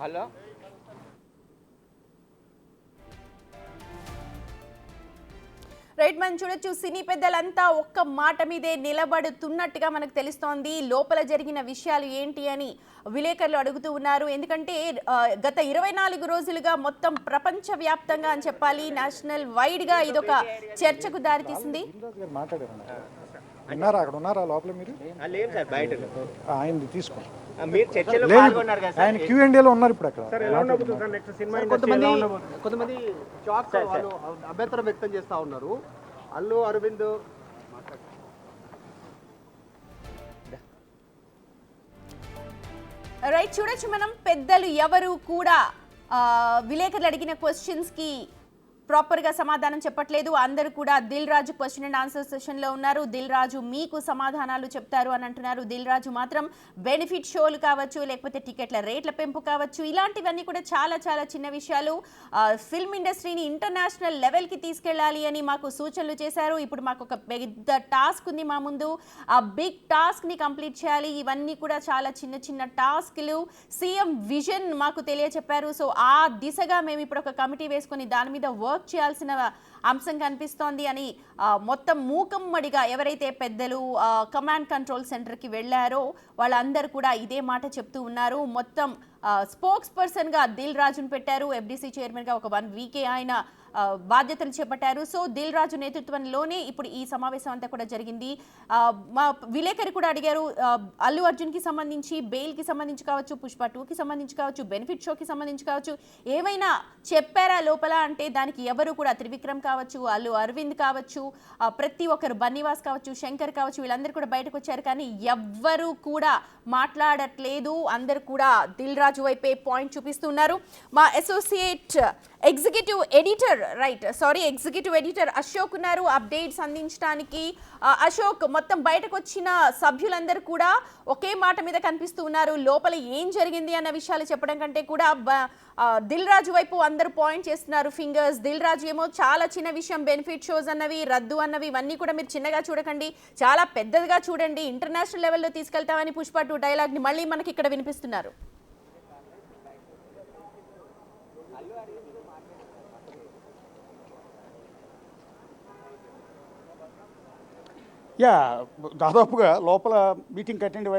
Hello right, మనం చూడొచ్చు సినీ పెద్దలంతా ఒక్క మాట మీదే నిలబడుతున్నట్టుగా మనకు తెలుస్తోంది. లోపల జరిగిన విషయాలు ఏంటి అని విలేకరులు అడుగుతూ ఉన్నారు. ఎందుకంటే గత 24 రోజులుగా మొత్తం ప్రపంచవ్యాప్తంగా అని చెప్పాలి, నేషనల్ వైడ్గా ఇదొక చర్చకు దారితీసింది. ఆయన Q&Aలో ఉన్నారు ఇప్పుడు అక్కడ. కొంతమంది షాక్ వాళ్ళు అభ్యంతరం వ్యక్తం చేస్తా ఉన్నారు. అల్లు అరవింద్ రైట్, చూడొచ్చు మనం పెద్దలు ఎవరు కూడా విలేకరులు అడిగిన క్వశ్చన్స్కి ప్రాపర్గా సమాధానం చెప్పట్లేదు. అందరూ కూడా Dil Raju question and answer సెషన్లో ఉన్నారు. దిల్ రాజు మీకు సమాధానాలు చెప్తారు అని అంటున్నారు. దిల్ రాజు మాత్రం బెనిఫిట్ షోలు కావచ్చు, లేకపోతే టికెట్ల రేట్ల పెంపు కావచ్చు, ఇలాంటివన్నీ కూడా చాలా చాలా చిన్న విషయాలు. ఫిల్మ్ ఇండస్ట్రీని ఇంటర్నేషనల్ లెవెల్కి తీసుకెళ్ళాలి అని మాకు సూచనలు చేశారు. ఇప్పుడు మాకు ఒక పెద్ద టాస్క్ ఉంది మా ముందు, ఆ బిగ్ టాస్క్ని కంప్లీట్ చేయాలి. ఇవన్నీ కూడా చాలా చిన్న చిన్న టాస్క్లు. సీఎం విజన్ మాకు తెలియచెప్పారు. సో ఆ దిశగా మేము ఇప్పుడు ఒక కమిటీ వేసుకొని దాని మీద వర్క్ చేయాల్సిన అంశం కనిపిస్తోంది అని మొత్తం మూకమ్మడిగా ఎవరైతే పెద్దలు కమాండ్ కంట్రోల్ సెంటర్కి వెళ్ళారో వాళ్ళందరూ కూడా ఇదే మాట చెప్తూ ఉన్నారు. మొత్తం స్పోక్స్ పర్సన్గా దిల్ రాజును పెట్టారు. ఎఫ్డీసీ చైర్మన్గా ఒక 1 వీకే ఆయన బాధ్యతలు చేపట్టారు. సో దిల్ రాజు నేతృత్వంలోనే ఇప్పుడు ఈ సమావేశం అంతా కూడా జరిగింది. మా విలేకరి కూడా అడిగారు, అల్లు అర్జున్కి సంబంధించి బెయిల్కి సంబంధించి కావచ్చు, పుష్ప 2కి సంబంధించి కావచ్చు, బెనిఫిట్ షోకి సంబంధించి కావచ్చు, ఏమైనా చెప్పారా లోపల అంటే దానికి ఎవరు కూడా, త్రివిక్రమ్ కావచ్చు, అల్లు అరవింద్ కావచ్చు, ప్రతి ఒక్కరు, బన్నీవాస్ కావచ్చు, శంకర్ కావచ్చు, వీళ్ళందరూ కూడా బయటకు వచ్చారు. కానీ ఎవ్వరూ కూడా మాట్లాడట్లేదు. అందరూ కూడా దిల్ రాజు వైపే పాయింట్ చూపిస్తున్నారు. మా అసోసియేట్ ఎగ్జిక్యూటివ్ ఎడిటర్ అశోక్ ఉన్నారు అప్డేట్స్ అందించడానికి. అశోక్, మొత్తం బయటకు వచ్చిన సభ్యులందరూ కూడా ఒకే మాట మీద కనిపిస్తూ ఉన్నారు. లోపల ఏం జరిగింది అన్న విషయాలు చెప్పడం కంటే కూడా దిల్ రాజు వైపు అందరూ పాయింట్ చేస్తున్నారు ఫింగర్స్. దిల్ రాజు ఏమో చాలా చిన్న విషయం, బెనిఫిట్ షోస్ అన్నవి, రద్దు అన్నవి, ఇవన్నీ కూడా మీరు చిన్నగా చూడకండి, చాలా పెద్దదిగా చూడండి, ఇంటర్నేషనల్ లెవెల్లో తీసుకెళ్తామని పుష్ప 2 డైలాగ్ని మళ్ళీ మనకి ఇక్కడ వినిపిస్తున్నారు. దాదాపుగా లోపల మీటింగ్ అటెండ్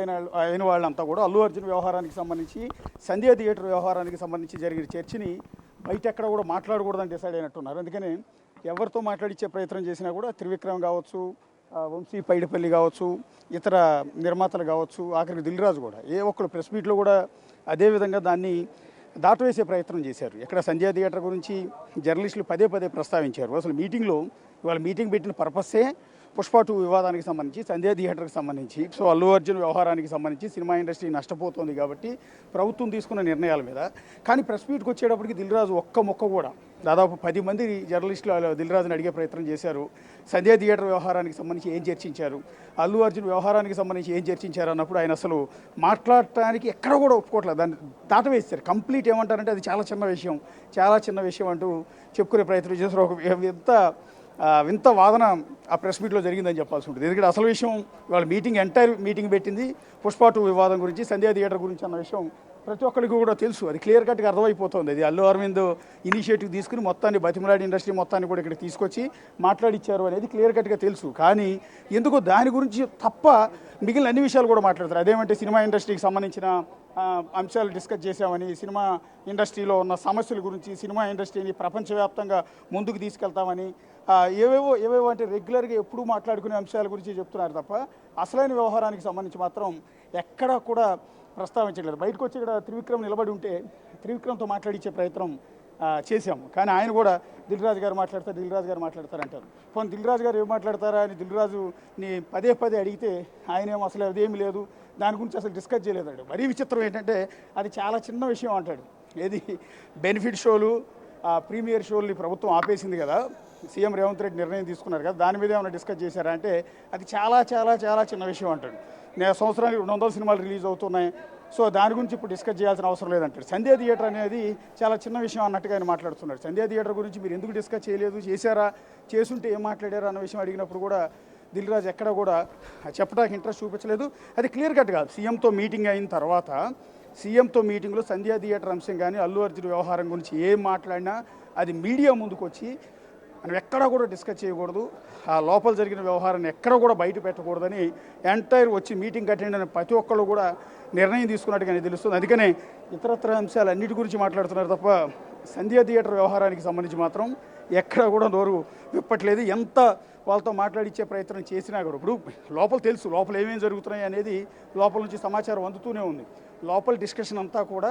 అయిన వాళ్ళంతా కూడా అల్లు అర్జున్ వ్యవహారానికి సంబంధించి, సంధ్యా థియేటర్ వ్యవహారానికి సంబంధించి జరిగిన చర్చని బయట ఎక్కడ కూడా మాట్లాడకూడదని డిసైడ్ అయినట్టున్నారు. అందుకని ఎవరితో మాట్లాడించే ప్రయత్నం చేసినా కూడా త్రివిక్రమ్ కావచ్చు, వంశీ పైడిపల్లి కావచ్చు, ఇతర నిర్మాతలు కావచ్చు, ఆఖరికి దిల్ రాజు కూడా ఏ ఒక్కరు ప్రెస్ మీట్లో కూడా అదేవిధంగా దాన్ని దాటవేసే ప్రయత్నం చేశారు. ఇక్కడ సంధ్యా థియేటర్ గురించి జర్నలిస్టులు పదే ప్రస్తావించారు. అసలు మీటింగ్లో ఇవాళ మీటింగ్ పెట్టిన పర్పస్సే పుష్ప 2 వివాదానికి సంబంధించి, సంధ్యా థియేటర్కి సంబంధించి, సో అల్లు అర్జున్ వ్యవహారానికి సంబంధించి సినిమా ఇండస్ట్రీ నష్టపోతుంది కాబట్టి ప్రభుత్వం తీసుకున్న నిర్ణయాల మీద. కానీ ప్రెస్ మీట్కి వచ్చేటప్పటికి దిల్ రాజు ఒక్క మొక్క కూడా, దాదాపు 10 మంది జర్నలిస్టులు దిల్ రాజుని అడిగే ప్రయత్నం చేశారు. సంధ్యా థియేటర్ వ్యవహారానికి సంబంధించి ఏం చర్చించారు, అల్లు అర్జున్ వ్యవహారానికి సంబంధించి ఏం చర్చించారు అన్నప్పుడు ఆయన అసలు మాట్లాడటానికి ఎక్కడ కూడా ఒప్పుకోవట్లేదు. దాన్ని దాటవేస్తారు కంప్లీట్. ఏమంటారంటే అది చాలా చిన్న విషయం అంటూ చెప్పుకునే ప్రయత్నం చేశారు. ఒక వింత వాదన ఆ ప్రెస్ మీట్లో జరిగిందని చెప్పాల్సి ఉంటుంది. ఎందుకంటే అసలు విషయం వాళ్ళ ఎంటైర్ మీటింగ్ పెట్టింది పుష్ప 2 వివాదం గురించి, సంధ్యా థియేటర్ గురించి అన్న విషయం ప్రతి ఒక్కరికి కూడా తెలుసు. అది క్లియర్ కట్గా అర్థమైపోతుంది. అది అల్లు అరవింద్ ఇనిషియేటివ్ తీసుకుని మొత్తాన్ని బతిమలాడి ఇండస్ట్రీ మొత్తాన్ని కూడా ఇక్కడ తీసుకొచ్చి మాట్లాడిచ్చారు అనేది క్లియర్ కట్గా తెలుసు. కానీ ఎందుకో దాని గురించి తప్ప మిగిలిన అన్ని విషయాలు కూడా మాట్లాడతారు. అదేమంటే సినిమా ఇండస్ట్రీకి సంబంధించిన అంశాలు డిస్కస్ చేశామని, సినిమా ఇండస్ట్రీలో ఉన్న సమస్యల గురించి, సినిమా ఇండస్ట్రీని ప్రపంచవ్యాప్తంగా ముందుకు తీసుకెళ్తామని, ఏవేవో అంటే రెగ్యులర్గా ఎప్పుడూ మాట్లాడుకునే అంశాల గురించి చెప్తున్నారు తప్ప అసలైన వ్యవహారానికి సంబంధించి మాత్రం ఎక్కడా కూడా ప్రస్తావించలేదు. బయటకు వచ్చి ఇక్కడ త్రివిక్రమ్ నిలబడి ఉంటే త్రివిక్రమ్తో మాట్లాడించే ప్రయత్నం చేశాము. కానీ ఆయన కూడా దిల్ రాజు గారు మాట్లాడతారంటారు. పోనీ దిల్ రాజు గారు ఏం మాట్లాడతారా అని దిల్ రాజుని పదే అడిగితే ఆయనేమో అసలు అదేమీ లేదు, దాని గురించి అసలు డిస్కస్ చేయలేదండి. మరీ విచిత్రం ఏంటంటే అది చాలా చిన్న విషయం అంటాడు. ఏది బెనిఫిట్ షోలు, ప్రీమియర్ షోల్ని ప్రభుత్వం ఆపేసింది కదా, సీఎం రేవంత్ రెడ్డి నిర్ణయం తీసుకున్నారు కదా, దాని మీద ఏమైనా డిస్కస్ చేశారా అంటే అది చాలా చిన్న విషయం అంటాడు. సంవత్సరానికి 200 సినిమాలు రిలీజ్ అవుతున్నాయి, సో దాని గురించి ఇప్పుడు డిస్కస్ చేయాల్సిన అవసరం లేదంటాడు. సంధ్యా థియేటర్ అనేది చాలా చిన్న విషయం అన్నట్టుగా ఆయన మాట్లాడుతున్నాడు. సంధ్యా థియేటర్ గురించి మీరు ఎందుకు డిస్కస్ చేయలేదు, చేశారా, చేసుంటే ఏం మాట్లాడారా అన్న విషయం అడిగినప్పుడు కూడా దిల్ రాజు ఎక్కడ కూడా చెప్పడానికి ఇంట్రెస్ట్ చూపించలేదు. అది క్లియర్ కట్ కాదు. సీఎంతో మీటింగ్ అయిన తర్వాత సీఎంతో మీటింగ్లో సంధ్యా థియేటర్ అంశం కానీ అల్లు అర్జున్ వ్యవహారం గురించి ఏం మాట్లాడినా అది మీడియా ముందుకు వచ్చి మనం ఎక్కడా కూడా డిస్కస్ చేయకూడదు, ఆ లోపల జరిగిన వ్యవహారాన్ని ఎక్కడ కూడా బయట పెట్టకూడదని ఎంటైర్ వచ్చి మీటింగ్ అటెండ్ అయిన ప్రతి ఒక్కళ్ళు కూడా నిర్ణయం తీసుకున్నట్టుగానే తెలుస్తుంది. అందుకనే ఇతరత్ర అంశాలు అన్నిటి గురించి మాట్లాడుతున్నారు తప్ప సంధ్యా థియేటర్ వ్యవహారానికి సంబంధించి మాత్రం ఎక్కడ కూడా నోరు విప్పట్లేదు. ఎంత వాళ్ళతో మాట్లాడించే ప్రయత్నం చేసినా కూడా ఇప్పుడు లోపల తెలుసు లోపల ఏమేమి జరుగుతున్నాయి అనేది లోపల నుంచి సమాచారం అందుతూనే ఉంది. లోపల డిస్కషన్ అంతా కూడా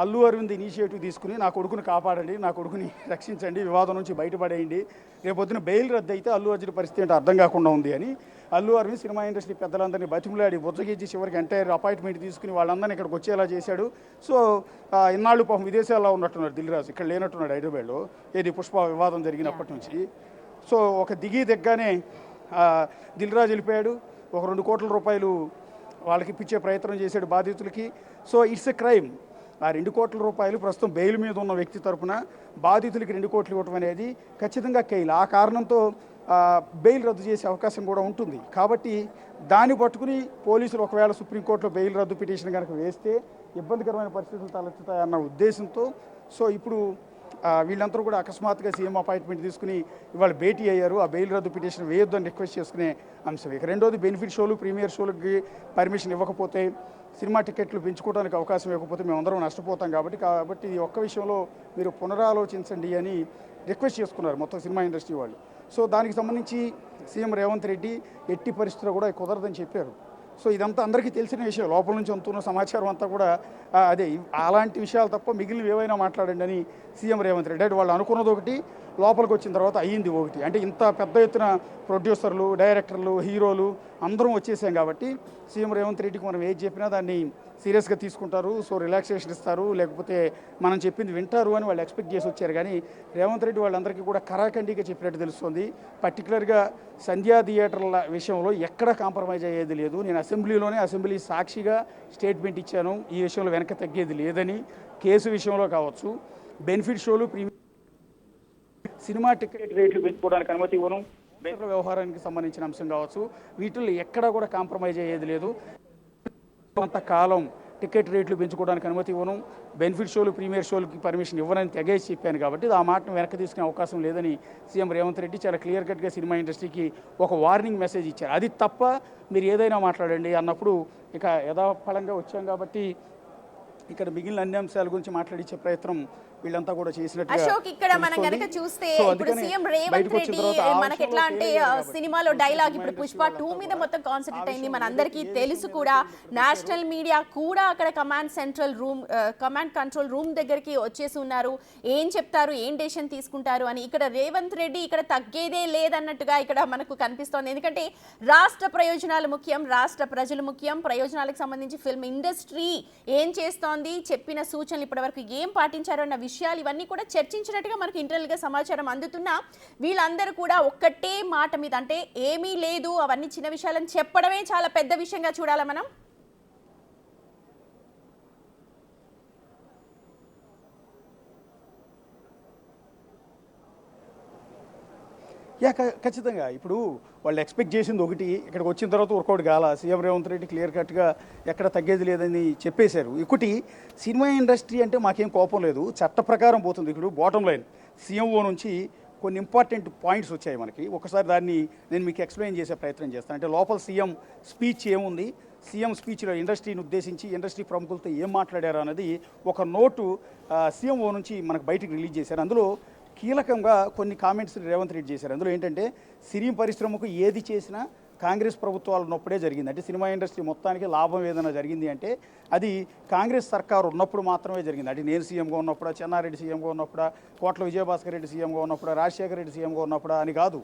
అల్లు అరవింద్ ఇనిషియేటివ్ తీసుకుని నా కొడుకుని కాపాడండి, నా కొడుకుని రక్షించండి, వివాదం నుంచి బయటపడేయండి, రేపొద్దున బెయిల్ రద్దు అయితే అల్లు అర్జున్ పరిస్థితి ఏంటో అర్థం కాకుండా ఉంది అని అల్లు అరవింద్ సినిమా ఇండస్ట్రీ పెద్దలందరినీ బతిమలాడి బుజ్జగించి చివరికి ఎంటైర్ అపాయింట్మెంట్ తీసుకుని వాళ్ళందరినీ ఇక్కడికి వచ్చేలా చేశాడు. సో ఇన్నాళ్ళు పాపం విదేశాల్లో ఉన్నట్టున్నాడు దిల్ రాజు, ఇక్కడ లేనట్టున్నాడు హైదరాబాద్లో ఏది పుష్ప వివాదం జరిగినప్పటి నుంచి. సో ఒక దిగ్గానే దిల్ రాజు వెళ్ళిపోయాడు, ఒక 2 కోట్ల రూపాయలు వాళ్ళకి ఇప్పించే ప్రయత్నం చేశాడు బాధితులకి. So it's a crime. ఆ 2 కోట్ల రూపాయలు ప్రస్తుతం బెయిల్ మీద ఉన్న వ్యక్తి తరపున బాధితులకి 2 కోట్లు ఇవ్వటం అనేది ఖచ్చితంగా కేల్. ఆ కారణంతో బెయిల్ రద్దు చేసే అవకాశం కూడా ఉంటుంది. కాబట్టి దాన్ని పట్టుకుని పోలీసులు ఒకవేళ సుప్రీంకోర్టులో బెయిల్ రద్దు పిటిషన్ కనుక వేస్తే ఇబ్బందికరమైన పరిస్థితులు తలెత్తుతాయన్న ఉద్దేశంతో సో ఇప్పుడు వీళ్ళందరూ కూడా అకస్మాత్తుగా సీఎం అపాయింట్మెంట్ తీసుకుని ఇవాళ భేటీ అయ్యారు. ఆ బెయిల్ రద్దు పిటిషన్ వేయొద్దని రిక్వెస్ట్ చేసుకునే అంశం. ఇక రెండోది బెనిఫిట్ షోలు ప్రీమియర్ షోలకి పర్మిషన్ ఇవ్వకపోతే, సినిమా టికెట్లు పెంచుకోవడానికి అవకాశం ఇవ్వకపోతే మేమందరం నష్టపోతాం. కాబట్టి ఈ ఒక్క విషయంలో మీరు పునరాలోచించండి అని రిక్వెస్ట్ చేసుకున్నారు మొత్తం సినిమా ఇండస్ట్రీ వాళ్ళు. సో దానికి సంబంధించి సీఎం రేవంత్ రెడ్డి ఎట్టి పరిస్థితుల్లో కూడా కుదరదని చెప్పారు. సో ఇదంతా అందరికీ తెలిసిన విషయం, లోపల నుంచి అందుతున్న సమాచారం అంతా కూడా అదే. అలాంటి విషయాలు తప్ప మిగిలినవి ఏవైనా మాట్లాడండి అని సీఎం రేవంత్ రెడ్డి అంటే వాళ్ళు అనుకున్నది ఒకటి, లోపలికి వచ్చిన తర్వాత అయ్యింది ఒకటి. అంటే ఇంత పెద్ద ఎత్తున ప్రొడ్యూసర్లు, డైరెక్టర్లు, హీరోలు అందరం వచ్చేసాం కాబట్టి సీఎం రేవంత్ రెడ్డికి మనం ఏది చెప్పినా దాన్ని సీరియస్గా తీసుకుంటారు. సో రిలాక్సేషన్ ఇస్తారు, లేకపోతే మనం చెప్పింది వింటారు అని వాళ్ళు ఎక్స్పెక్ట్ చేసి వచ్చారు. కానీ రేవంత్ రెడ్డి వాళ్ళందరికీ కూడా కరాఖండిగా చెప్పినట్టు తెలుస్తుంది. పర్టికులర్గా సంధ్యా థియేటర్ల విషయంలో ఎక్కడ కాంప్రమైజ్ అయ్యేది లేదు. నేను అసెంబ్లీ సాక్షిగా స్టేట్మెంట్ ఇచ్చాను, ఈ విషయంలో వెనక తగ్గేది లేదని. కేసు విషయంలో కావచ్చు, బెనిఫిట్ షోలు, సినిమా టికెట్ రేట్లు పెంచుకోవడానికి అనుమతి ఇవ్వను, వ్యవహారానికి సంబంధించిన అంశం కావచ్చు, వీటిల్లో ఎక్కడా కూడా కాంప్రమైజ్ అయ్యేది లేదు. కొంతకాలం టికెట్ రేట్లు పెంచుకోవడానికి అనుమతి ఇవ్వను, బెనిఫిట్ షోలు, ప్రీమియర్ షోలకి పర్మిషన్ ఇవ్వనని తెగేసి చెప్పాను. కాబట్టి ఆ మాటను వెనక్కి తీసుకునే అవకాశం లేదని సీఎం రేవంత్ రెడ్డి చాలా క్లియర్ కట్గా సినిమా ఇండస్ట్రీకి ఒక వార్నింగ్ మెసేజ్ ఇచ్చారు. అది తప్ప మీరు ఏదైనా మాట్లాడండి అన్నప్పుడు ఇక యథాఫలంగా వచ్చాం కాబట్టి ఇక్కడ మిగిలిన అన్ని అంశాల గురించి మాట్లాడించే ప్రయత్నం వీళ్ళంతా కూడా చేసినట్టు. అశోక్, ఇక్కడ మనం గనక చూస్తే ఇప్పుడు సీఎం రేవంత్ రెడ్డి మనకి ఎట్లా అంటే సినిమాలో డైలాగ్ ఇప్పుడు పుష్ప 2 మీద మొత్తం కాన్సన్ట్రేట్ అయింది, మనందరికీ తెలుసు కూడా. నేషనల్ మీడియా కూడా అక్కడ కమాండ్ కంట్రోల్ రూమ్ దగ్గరికి వచ్చేసి ఉన్నారు. ఏం చెప్తారు, ఏం డెసిషన్ తీసుకుంటారు అని. ఇక్కడ రేవంత్ రెడ్డి ఇక్కడ తగ్గేదే లేదన్నట్టుగా ఇక్కడ మనకు కనిపిస్తోంది. ఎందుకంటే రాష్ట్ర ప్రయోజనాలు ముఖ్యం, రాష్ట్ర ప్రజలు ముఖ్యం. ప్రయోజనాలకు సంబంధించి ఫిల్మ్ ఇండస్ట్రీ ఏం చేస్తోంది, చెప్పిన సూచనలు ఇప్పటివరకు ఏం పాటించారు అన్న విషయాలు ఇవన్నీ కూడా చర్చించినట్టుగా మనకు ఇంటర్నల్గా సమాచారం అందుతున్నా వీళ్ళందరూ కూడా ఒక్కటే మాట మీద, అంటే ఏమీ లేదు అవన్నీ చిన్న విషయాలను చెప్పడమే చాలా పెద్ద విషయంగా చూడాలా మనం. ఖచ్చితంగా ఇప్పుడు వాళ్ళు ఎక్స్పెక్ట్ చేసింది ఒకటి, ఇక్కడికి వచ్చిన తర్వాత వర్కౌట్ కాల. సీఎం రేవంత్ రెడ్డి క్లియర్ కట్గా ఎక్కడ తగ్గేది లేదని చెప్పేశారు. ఒకటి, సినిమా ఇండస్ట్రీ అంటే మాకేం కోపం లేదు, చట్ట ప్రకారం పోతుంది. ఇప్పుడు బాటమ్ లైన్ సీఎంఓ నుంచి కొన్ని ఇంపార్టెంట్ పాయింట్స్ వచ్చాయి మనకి. ఒకసారి దాన్ని నేను మీకు ఎక్స్ప్లెయిన్ చేసే ప్రయత్నం చేస్తాను. అంటే లోపల సీఎం స్పీచ్ ఏముంది, సీఎం స్పీచ్లో ఇండస్ట్రీని ఉద్దేశించి ఇండస్ట్రీ ప్రముఖులతో ఏం మాట్లాడారు అన్నది ఒక నోటు సీఎంఓ నుంచి మనకు బయటకు రిలీజ్ చేశారు. అందులో కీలకంగా కొన్ని కామెంట్స్ రేవంత్ రెడ్డి చేశారు. అందులో ఏంటంటే సినీ పరిశ్రమకు ఏది చేసినా కాంగ్రెస్ ప్రభుత్వాలు ఉన్నప్పుడే జరిగింది. అంటే సినిమా ఇండస్ట్రీ మొత్తానికి లాభం ఏదైనా జరిగింది అంటే అది కాంగ్రెస్ సర్కారు ఉన్నప్పుడు మాత్రమే జరిగింది. అంటే నేను సీఎంగా ఉన్నప్పుడా, చెన్నారెడ్డి సీఎంగా ఉన్నప్పుడా, కోట్ల విజయభాస్కర్ రెడ్డి సీఎంగా ఉన్నప్పుడా, రాజశేఖర రెడ్డి సీఎంగా ఉన్నప్పుడా అని కాదు.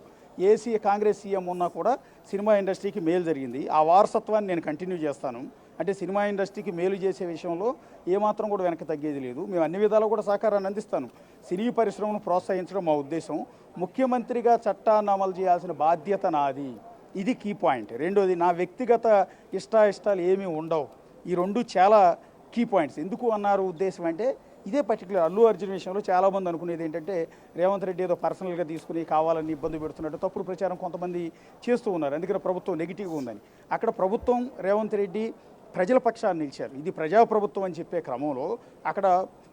కాంగ్రెస్ సీఎం ఉన్నా కూడా సినిమా ఇండస్ట్రీకి మేలు జరిగింది. ఆ వారసత్వాన్ని నేను కంటిన్యూ చేస్తాను. అంటే సినిమా ఇండస్ట్రీకి మేలు చేసే విషయంలో ఏమాత్రం కూడా వెనక్కి తగ్గేది లేదు. మేము అన్ని విధాలు కూడా సహకారాన్ని అందిస్తాను. సినీ పరిశ్రమను ప్రోత్సహించడం మా ఉద్దేశం. ముఖ్యమంత్రిగా చట్టాన్ని అమలు చేయాల్సిన బాధ్యత నాది, ఇది కీ పాయింట్. రెండోది, నా వ్యక్తిగత ఇష్టాలు ఏమీ ఉండవు. ఈ రెండు చాలా కీ పాయింట్స్. ఎందుకు అన్నారు ఉద్దేశం అంటే ఇదే పర్టికులర్ అల్లు అర్జున్ విషయంలో చాలామంది అనుకునేది ఏంటంటే రేవంత్ రెడ్డి ఏదో పర్సనల్గా తీసుకుని కావాలని ఇబ్బంది పెడుతున్నట్టు తప్పుడు ప్రచారం కొంతమంది చేస్తూ ఉన్నారు. అందుకని ప్రభుత్వం నెగిటివ్గా ఉందని. అక్కడ ప్రభుత్వం రేవంత్ రెడ్డి ప్రజల పక్షాన్ని నిలిచారు. ఇది ప్రజాప్రభుత్వం అని చెప్పే క్రమంలో అక్కడ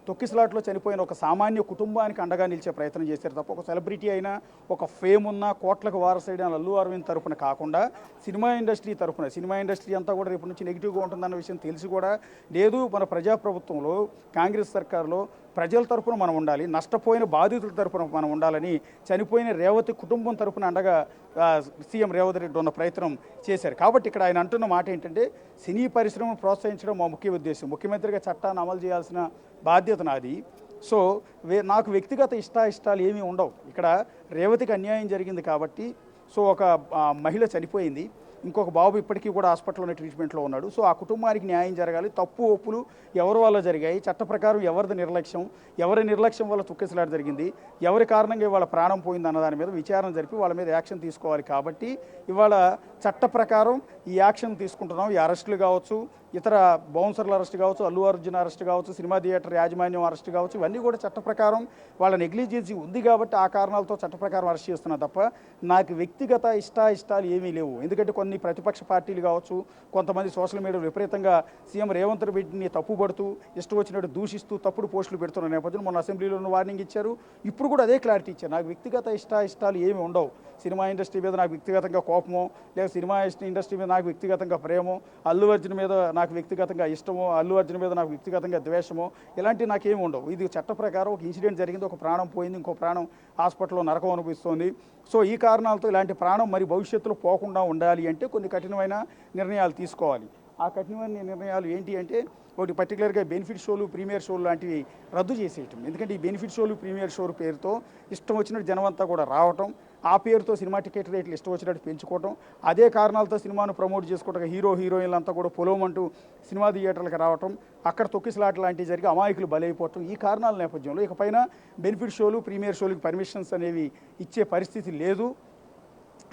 తొక్కిసలాట్లో చనిపోయిన ఒక సామాన్య కుటుంబానికి అండగా నిలిచే ప్రయత్నం చేశారు తప్ప ఒక సెలబ్రిటీ అయినా, ఒక ఫేమ్ ఉన్న, కోట్లకు వారసైన అల్లు అరవింద్ తరపున కాకుండా సినిమా ఇండస్ట్రీ తరపున, సినిమా ఇండస్ట్రీ అంతా కూడా రేపు నుంచి నెగిటివ్గా ఉంటుందన్న విషయం తెలిసి కూడా లేదు, మన ప్రజాప్రభుత్వంలో కాంగ్రెస్ సర్కారులో ప్రజల తరపున మనం ఉండాలి, నష్టపోయిన బాధితుల తరపున మనం ఉండాలని చనిపోయిన రేవతి కుటుంబం తరపున అండగా సీఎం రేవంత్ రెడ్డి ఉన్న ప్రయత్నం చేశారు. కాబట్టి ఇక్కడ ఆయన అంటున్న మాట ఏంటంటే సినీ పరిశ్రమను ప్రోత్సహించడం మా ముఖ్య ఉద్దేశం, ముఖ్యమంత్రిగా చట్టాన్ని అమలు చేయాల్సిన బాధ్యత నాది. సో నాకు వ్యక్తిగత ఇష్టాలు ఏమీ ఉండవు. ఇక్కడ రేవతికి అన్యాయం జరిగింది కాబట్టి, సో ఒక మహిళ చనిపోయింది, ఇంకొక బాబు ఇప్పటికీ కూడా హాస్పిటల్లోనే ట్రీట్మెంట్లో ఉన్నాడు. సో ఆ కుటుంబానికి న్యాయం జరగాలి. తప్పు ఒప్పులు ఎవరి వల్ల జరిగాయి, చట్ట ప్రకారం ఎవరిది నిర్లక్ష్యం, ఎవరి నిర్లక్ష్యం వల్ల తొక్కిసలాట జరిగింది, ఎవరి కారణంగా వాళ్ళ ప్రాణం పోయింది అన్న దాని మీద విచారణ జరిపి వాళ్ళ మీద యాక్షన్ తీసుకోవాలి. కాబట్టి ఇవాళ చట్ట ప్రకారం ఈ యాక్షన్ తీసుకుంటున్నాం. ఈ అరెస్టులు కావచ్చు, ఇతర బౌన్సర్ల అరెస్ట్ కావచ్చు, అల్లు అర్జున్ అరెస్ట్ కావచ్చు, సినిమా థియేటర్ యాజమాన్యం అరెస్ట్ కావచ్చు, ఇవన్నీ కూడా చట్ట ప్రకారం వాళ్ళ నెగ్లిజెన్సీ ఉంది కాబట్టి ఆ కారణాలతో చట్ట ప్రకారం అరెస్ట్ చేస్తున్నా తప్ప నాకు వ్యక్తిగత ఇష్టాలు ఏమీ లేవు. ఎందుకంటే కొన్ని ప్రతిపక్ష పార్టీలు కావచ్చు, కొంతమంది సోషల్ మీడియాలో విపరీతంగా సీఎం రేవంత్ రెడ్డిని తప్పుపడుతూ ఇష్టం వచ్చినట్టు దూషిస్తూ తప్పుడు పోస్టులు పెడుతున్న నేపథ్యంలో మొన్న అసెంబ్లీలో వార్నింగ్ ఇచ్చారు. ఇప్పుడు కూడా అదే క్లారిటీ ఇచ్చారు. నాకు వ్యక్తిగత ఇష్టాలు ఏమీ ఉండవు. సినిమా ఇండస్ట్రీ మీద నాకు వ్యక్తిగతంగా కోపమో, లేదా సినిమా ఇండస్ట్రీ మీద నాకు వ్యక్తిగతంగా ప్రేమో, అల్లు అర్జున్ మీద నాకు వ్యక్తిగతంగా ఇష్టమో, అల్లు అర్జున్ మీద నాకు వ్యక్తిగతంగా ద్వేషమో, ఇలాంటివి నాకేమి ఉండవు. ఇది చట్ట ప్రకారం ఒక ఇన్సిడెంట్ జరిగింది, ఒక ప్రాణం పోయింది, ఇంకో ప్రాణం హాస్పిటల్లో నరకం అనిపిస్తుంది. సో ఈ కారణాలతో ఇలాంటి ప్రాణం మరి భవిష్యత్తులో పోకుండా ఉండాలి అంటే కొన్ని కఠినమైన నిర్ణయాలు తీసుకోవాలి. ఆ కఠినమైన నిర్ణయాలు ఏంటి అంటే ఒకటి పర్టికులర్గా బెనిఫిట్ షోలు, ప్రీమియర్ షోలు లాంటివి రద్దు చేసేయటం. ఎందుకంటే ఈ బెనిఫిట్ షోలు, ప్రీమియర్ షోలు పేరుతో ఇష్టం వచ్చినట్టు జనమంతా కూడా రావటం, ఆ పేరుతో సినిమా టికెట్ రేట్లు ఇష్టం వచ్చినట్టు పెంచుకోవటం, అదే కారణాలతో సినిమాను ప్రమోట్ చేసుకోవటం, హీరోయిన్లు అంతా కూడా పొలవమంటూ సినిమా థియేటర్లకు రావటం, అక్కడ తొక్కిసలాట లాంటివి జరిగి అమాయకులు బలైపోవటం, ఈ కారణాల నేపథ్యంలో ఇకపైన బెనిఫిట్ షోలు, ప్రీమియర్ షోలకు పర్మిషన్స్ అనేవి ఇచ్చే పరిస్థితి లేదు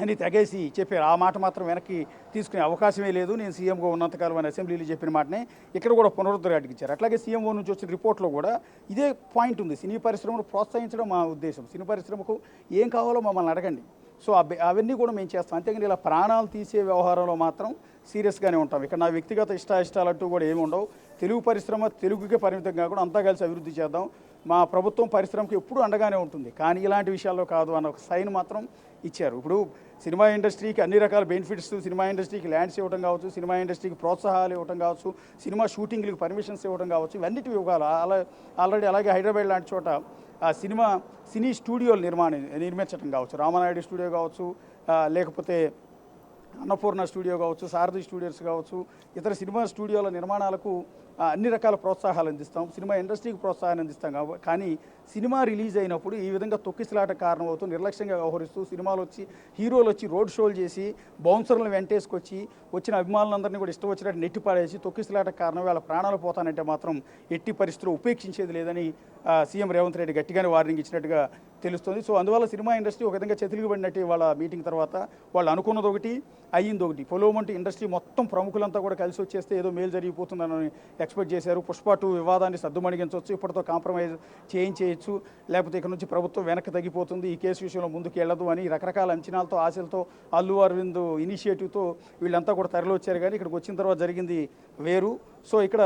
అని తెగేసి చెప్పారు. ఆ మాట మాత్రం వెనక్కి తీసుకునే అవకాశమే లేదు. నేను సీఎంగా ఉన్నంతకాలం అని అసెంబ్లీలో చెప్పిన మాటనే ఇక్కడ కూడా పునరుద్ధరించారు. అట్లాగే సీఎంఓ నుంచి వచ్చిన రిపోర్ట్లో కూడా ఇదే పాయింట్ ఉంది. సినీ పరిశ్రమను ప్రోత్సహించడం మా ఉద్దేశం. సినీ పరిశ్రమకు ఏం కావాలో మమ్మల్ని అడగండి. సో అవన్నీ కూడా మేము చేస్తాం. అంతేగాని ఇలా ప్రాణాలు తీసే వ్యవహారంలో మాత్రం సీరియస్గానే ఉంటాం. ఇక్కడ నా వ్యక్తిగత ఇష్టాలంటూ కూడా ఏమి ఉండవు. తెలుగు పరిశ్రమ తెలుగుకే పరిమితం కాకుండా అంతా కలిసి అభివృద్ధి చేద్దాం. మా ప్రభుత్వం పరిశ్రమకి ఎప్పుడూ అండగానే ఉంటుంది, కానీ ఇలాంటి విషయాల్లో కాదు అన్న ఒక సైన్ మాత్రం ఇచ్చారు. ఇప్పుడు సినిమా ఇండస్ట్రీకి అన్ని రకాల బెనిఫిట్స్, సినిమా ఇండస్ట్రీకి ల్యాండ్స్ ఇవ్వడం కావచ్చు, సినిమా ఇండస్ట్రీకి ప్రోత్సాహాలు ఇవ్వడం కావచ్చు, సినిమా షూటింగ్లకు పర్మిషన్స్ ఇవ్వడం కావచ్చు, ఇవన్నిటివి ఇవ్వాలి. ఆల్రెడీ అలాగే హైదరాబాద్ లాంటి చోట సినీ స్టూడియోలు నిర్మించడం కావచ్చు, రామానాయుడు స్టూడియో కావచ్చు, లేకపోతే అన్నపూర్ణ స్టూడియో కావచ్చు, సారథి స్టూడియోస్ కావచ్చు, ఇతర సినిమా స్టూడియోల నిర్మాణాలకు అన్ని రకాల ప్రోత్సాహాలు అందిస్తాం. సినిమా ఇండస్ట్రీకి ప్రోత్సాహాన్ని అందిస్తాం. కానీ సినిమా రిలీజ్ అయినప్పుడు ఈ విధంగా తొక్కిసలాట కారణమవుతూ నిర్లక్ష్యంగా వ్యవహరిస్తూ హీరోలు వచ్చి రోడ్ షోలు చేసి బౌన్సర్లను వెంటేసుకొచ్చి వచ్చిన అభిమానులందరినీ కూడా ఇష్టం వచ్చినట్టు నెట్టిపాడేసి తొక్కిసలాట కారణం వాళ్ళ ప్రాణాలు పోతానంటే మాత్రం ఎట్టి పరిస్థితుల్లో ఉపేక్షించేది లేదని సీఎం రేవంత్ రెడ్డి గట్టిగానే వార్నింగ్ ఇచ్చినట్టుగా తెలుస్తుంది. సో అందువల్ల సినిమా ఇండస్ట్రీ ఒక విధంగా చెతిలిగిపడినట్టు వాళ్ళ మీటింగ్ తర్వాత వాళ్ళు అనుకున్నది ఒకటి, అయ్యింది ఒకటి. పొలోమంటే ఇండస్ట్రీ మొత్తం ప్రముఖులంతా కూడా కలిసి వచ్చేస్తే ఏదో మేలు జరిగిపోతుందని ఎక్స్పెక్ట్ చేశారు. పుష్ప 2 వివాదాన్ని సద్దుమణిగించవచ్చు, ఇప్పటితో కాంప్రమైజ్ చేయించేయచ్చు, లేకపోతే ఇక్కడ నుంచి ప్రభుత్వం వెనక్కి తగ్గిపోతుంది, ఈ కేసు విషయంలో ముందుకు వెళ్ళదు అని రకరకాల అంచనాలతో, ఆశలతో, అల్లు అరవింద్ ఇనిషియేటివ్తో వీళ్ళంతా కూడా తరలి వచ్చారు. కానీ ఇక్కడికి వచ్చిన తర్వాత జరిగింది వేరు. సో ఇక్కడ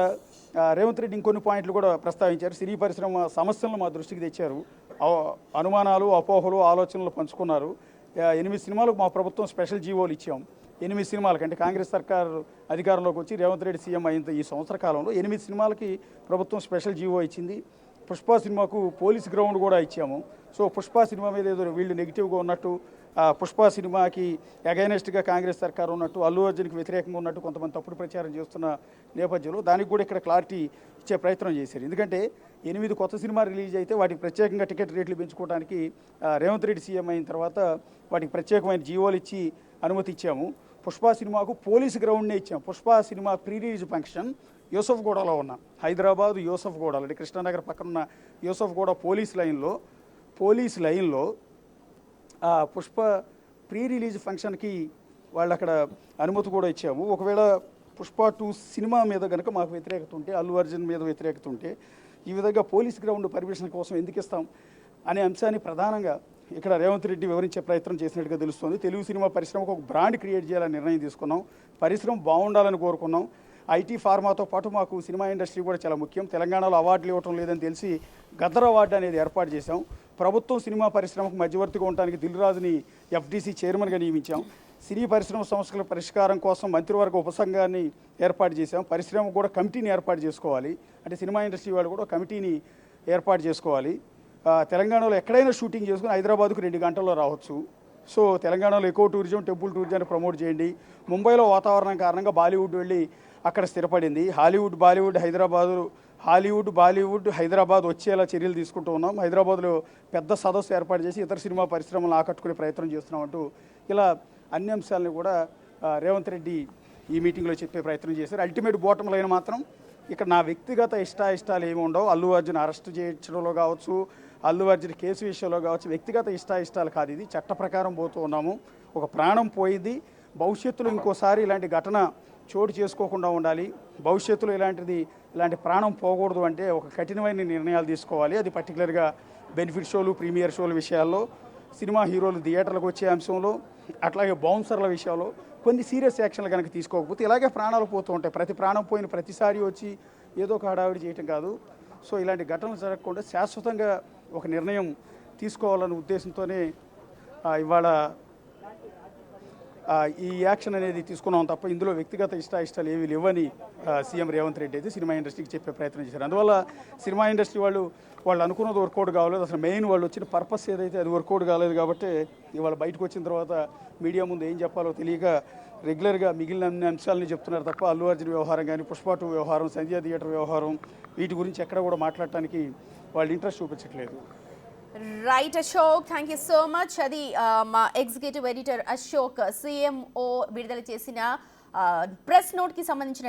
రేవంత్ రెడ్డి ఇంకొన్ని పాయింట్లు కూడా ప్రస్తావించారు. సినీ పరిశ్రమ సమస్యలను మా దృష్టికి తెచ్చారు. అనుమానాలు, అపోహలు, ఆలోచనలు పంచుకున్నారు. 8 సినిమాలకు మా ప్రభుత్వం స్పెషల్ జీవోలు ఇచ్చాం. 8 సినిమాలకి, అంటే కాంగ్రెస్ సర్కార్ అధికారంలోకి వచ్చి రేవంత్ రెడ్డి సీఎం అయిన ఈ సంవత్సర కాలంలో 8 సినిమాలకి ప్రభుత్వం స్పెషల్ జీవో ఇచ్చింది. పుష్ప సినిమాకు పోలీస్ గ్రౌండ్ కూడా ఇచ్చాము. సో పుష్ప సినిమా మీద ఏదో వీళ్ళు నెగిటివ్గా ఉన్నట్టు, పుష్ప సినిమాకి అగైనెస్ట్గా కాంగ్రెస్ సర్కార్ ఉన్నట్టు, అల్లు అర్జున్కి వ్యతిరేకంగా ఉన్నట్టు కొంతమంది తప్పుడు ప్రచారం చేస్తున్న నేపథ్యంలో దానికి కూడా ఇక్కడ క్లారిటీ ఇచ్చే ప్రయత్నం చేశారు. ఎందుకంటే 8 కొత్త సినిమా రిలీజ్ అయితే వాటికి ప్రత్యేకంగా టికెట్ రేట్లు పెంచుకోవడానికి రేవంత్ రెడ్డి సీఎం అయిన తర్వాత వాటికి ప్రత్యేకమైన జీవోలు ఇచ్చి అనుమతి ఇచ్చాము. పుష్ప సినిమాకు పోలీస్ గ్రౌండ్నే ఇచ్చాము. Pushpa cinema pre release function యూసఫ్గూడలో ఉన్న, హైదరాబాద్ యూసఫ్గూడ అంటే కృష్ణానగర్ పక్కన యూసఫ్గూడ పోలీస్ లైన్లో పుష్ప ప్రీ రిలీజ్ ఫంక్షన్కి వాళ్ళు అక్కడ అనుమతి కూడా ఇచ్చాము. ఒకవేళ పుష్ప 2 సినిమా మీద కనుక మాకు వ్యతిరేకత ఉంటే, అల్లు అర్జున్ మీద వ్యతిరేకత ఉంటే, ఈ విధంగా పోలీస్ గ్రౌండ్ పర్మిషన్ కోసం ఎందుకు ఇస్తాం అనే అంశాన్ని ప్రధానంగా ఇక్కడ రేవంత్ రెడ్డి వివరించే ప్రయత్నం చేసినట్టుగా తెలుస్తుంది. తెలుగు సినిమా పరిశ్రమకు ఒక బ్రాండ్ క్రియేట్ చేయాలని నిర్ణయం తీసుకున్నాం. పరిశ్రమ బాగుండాలని కోరుకున్నాం. ఐటీ ఫార్మాతో పాటు మాకు సినిమా ఇండస్ట్రీ కూడా చాలా ముఖ్యం. తెలంగాణలో అవార్డులు ఇవ్వటం లేదని తెలిసి గద్దర్ అవార్డు అనేది ఏర్పాటు చేశాం. ప్రభుత్వం సినిమా పరిశ్రమకు మధ్యవర్తిగా ఉండడానికి దిల్ రాజుని ఎఫ్డీసీ చైర్మన్గా నియమించాం. సినీ పరిశ్రమ సమస్యల పరిష్కారం కోసం మంత్రివర్గ ఉపసంఘాన్ని ఏర్పాటు చేశాం. పరిశ్రమ కూడా కమిటీని ఏర్పాటు చేసుకోవాలి. అంటే సినిమా ఇండస్ట్రీ వాళ్ళు కూడా కమిటీని ఏర్పాటు చేసుకోవాలి. తెలంగాణలో ఎక్కడైనా షూటింగ్ చేసుకుని హైదరాబాద్కు 2 గంటల్లో రావచ్చు. సో తెలంగాణలో ఎక్కువ టూరిజం, టెంపుల్ టూరిజాన్ని ప్రమోట్ చేయండి. ముంబైలో వాతావరణం కారణంగా బాలీవుడ్ వెళ్ళి అక్కడ స్థిరపడింది. హాలీవుడ్, బాలీవుడ్, బాలీవుడ్, హైదరాబాద్ వచ్చేలా చర్యలు తీసుకుంటూ ఉన్నాం. హైదరాబాద్లో పెద్ద సదస్సు ఏర్పాటు చేసి ఇతర సినిమా పరిశ్రమలను ఆకట్టుకునే ప్రయత్నం చేస్తున్నామంటూ ఇలా అన్ని అంశాలను కూడా రేవంత్ రెడ్డి ఈ మీటింగ్లో చెప్పే ప్రయత్నం చేశారు. అల్టిమేట్ బాటమ్ లైన్ మాత్రం ఇక్కడ నా వ్యక్తిగత ఇష్టాలు ఏమి ఉండవు. అల్లు అర్జున్ అరెస్ట్ చేయించడంలో కావచ్చు, అల్లు అర్జున్ కేసు విషయంలో కావచ్చు, వ్యక్తిగత ఇష్టాలు కాదు. ఇది చట్ట ప్రకారం పోతూ ఉన్నాము. ఒక ప్రాణం పోయింది. భవిష్యత్తులో ఇంకోసారి ఇలాంటి ఘటన చోటు చేసుకోకుండా ఉండాలి. భవిష్యత్తులో ఇలాంటి ప్రాణం పోకూడదు అంటే ఒక కఠినమైన నిర్ణయాలు తీసుకోవాలి. అది పర్టికులర్గా బెనిఫిట్ షోలు, ప్రీమియర్ షోల విషయాల్లో, సినిమా హీరోలు థియేటర్లకు వచ్చే అంశంలో, అట్లాగే బౌన్సర్ల విషయంలో కొన్ని సీరియస్ యాక్షన్లు కనుక తీసుకోకపోతే ఇలాగే ప్రాణాలు పోతూ ఉంటాయి. ప్రతి ప్రాణం పోయిన ప్రతిసారి వచ్చి ఏదో ఒక హడావిడి చేయటం కాదు. సో ఇలాంటి ఘటనలు జరగకుండా శాశ్వతంగా ఒక నిర్ణయం తీసుకోవాలనే ఉద్దేశంతోనే ఇవాళ ఈ యాక్షన్ అనేది తీసుకున్నాం తప్ప ఇందులో వ్యక్తిగత ఇష్టాలు ఏవి లేవని సీఎం రేవంత్ రెడ్డి అయితే సినిమా ఇండస్ట్రీకి చెప్పే ప్రయత్నం చేశారు. అందువల్ల సినిమా ఇండస్ట్రీ వాళ్ళు అనుకున్నది వర్కౌట్ కావలేదు. అసలు మెయిన్ వాళ్ళు వచ్చిన పర్పస్ ఏదైతే అది వర్కౌట్ కాలేదు కాబట్టి ఇవాళ బయటకు వచ్చిన తర్వాత మీడియా ముందు ఏం చెప్పాలో తెలియక రెగ్యులర్గా మిగిలిన అన్ని అంశాలని చెప్తున్నారు తప్ప అల్లు అర్జున్ వ్యవహారం కానీ, పుష్ప 2 వ్యవహారం, సంధ్యా థియేటర్ వ్యవహారం, వీటి గురించి ఎక్కడ కూడా మాట్లాడటానికి వాళ్ళు ఇంట్రెస్ట్ చూపించట్లేదు. Right Ashok, thank you so much. అది మా ఎగ్జిక్యూటివ్ ఎడిటర్ అశోక్ CMO విడుదల చేసిన ప్రెస్ నోట్కి సంబంధించిన